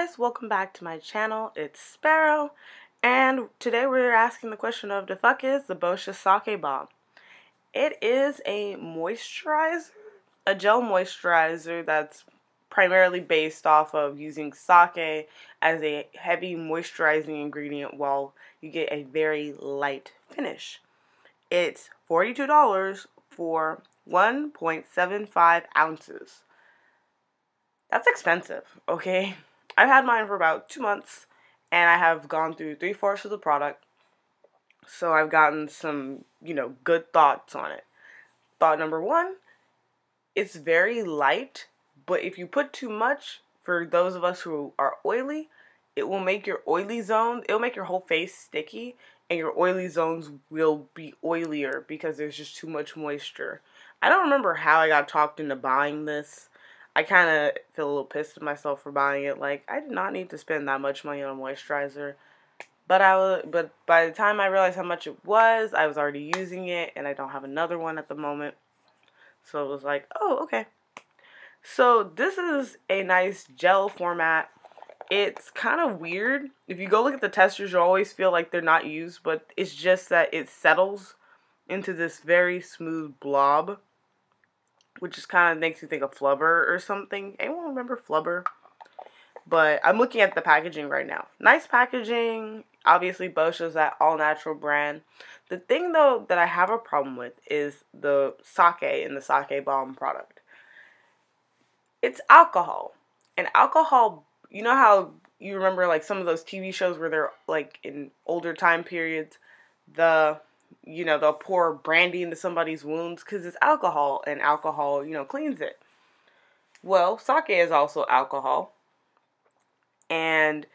guys, welcome back to my channel. It's Sparrow, and today we're asking the question of the fuck is the Boscia Sake Balm. It is a moisturizer, a gel moisturizer that's primarily based off of using sake as a heavy moisturizing ingredient while you get a very light finish. It's $42 for 1.75 ounces. That's expensive, okay? I've had mine for about 2 months, and I have gone through 3/4 of the product, so I've gotten some, good thoughts on it. Thought number one, it's very light, but if you put too much, for those of us who are oily, it will make your oily zone, it'll make your whole face sticky, and your oily zones will be oilier because there's just too much moisture. I don't remember how I got talked into buying this. I kind of feel a little pissed at myself for buying it. Like, I did not need to spend that much money on a moisturizer. But by the time I realized how much it was, I was already using it, and I don't have another one at the moment. So it was like, oh, okay. So this is a nice gel format. It's kind of weird. If you go look at the textures, you'll always feel like they're not used, but it's just that it settles into this very smooth blob, which just kind of makes you think of Flubber or something. Anyone remember Flubber? But I'm looking at the packaging right now. Nice packaging. Obviously, Boscia's that all-natural brand. The thing, though, that I have a problem with is the sake in the Sake Balm product. It's alcohol. And alcohol, you know how you remember, like, some of those TV shows where they're, like, in older time periods, they'll pour brandy into somebody's wounds because it's alcohol, and alcohol, cleans it. Well, sake is also alcohol, and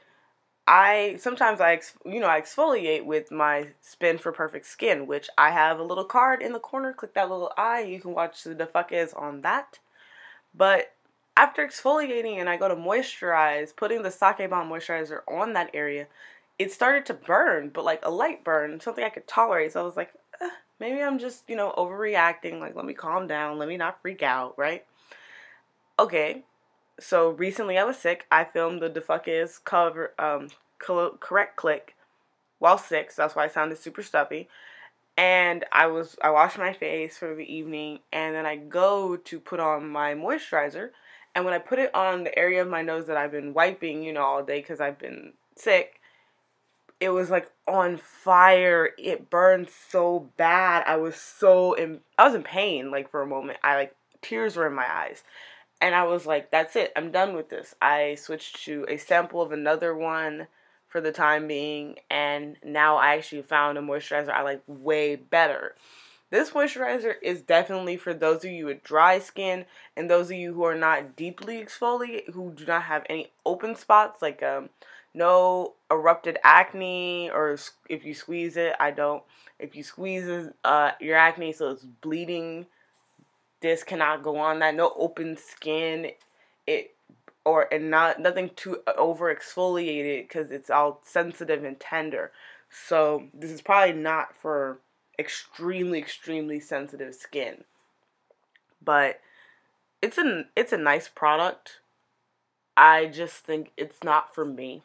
sometimes I exfoliate with my Spin for Perfect Skin, which I have a little card in the corner. Click that little eye. You can watch the fuck is on that. But after exfoliating and I go to moisturize, putting the Sake Balm moisturizer on that area, it started to burn, but like a light burn, something I could tolerate. So I was like, maybe I'm just, overreacting. Like, let me calm down. Let me not freak out, right? Okay. So recently I was sick. I filmed the fuck is correct click while sick. So that's why I sounded super stuffy. And I washed my face for the evening, and then I go to put on my moisturizer. And when I put it on the area of my nose that I've been wiping, all day because I've been sick, it was like on fire. It burned so bad. I was in pain, like, for a moment. Tears were in my eyes. And I was like, that's it. I'm done with this. I switched to a sample of another one for the time being, and now I actually found a moisturizer I like way better. This moisturizer is definitely for those of you with dry skin and those of you who are not deeply exfoliated, who do not have any open spots, like no erupted acne, or if you squeeze it, I don't. If you squeeze your acne so it's bleeding, this cannot go on that. No open skin, nothing too over exfoliated because it's all sensitive and tender. So this is probably not for extremely, extremely sensitive skin. But it's a nice product. I just think it's not for me.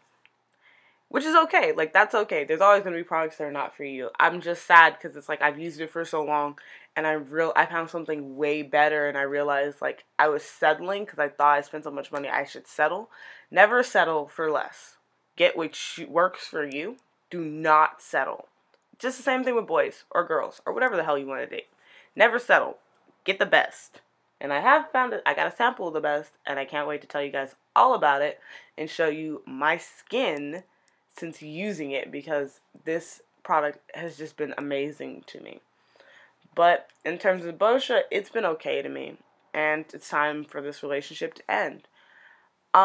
Which is okay. Like, that's okay. There's always going to be products that are not for you. I'm just sad because it's like I've used it for so long, and I found something way better, and I realized, like, I was settling because I thought I spent so much money I should settle. Never settle for less. Get what works for you. Do not settle. Just the same thing with boys or girls or whatever the hell you want to date. Never settle. Get the best. And I have found it. I got a sample of the best, and I can't wait to tell you guys all about it and show you my skin since using it, because this product has just been amazing to me. But in terms of Boscia, it's been okay to me, and it's time for this relationship to end.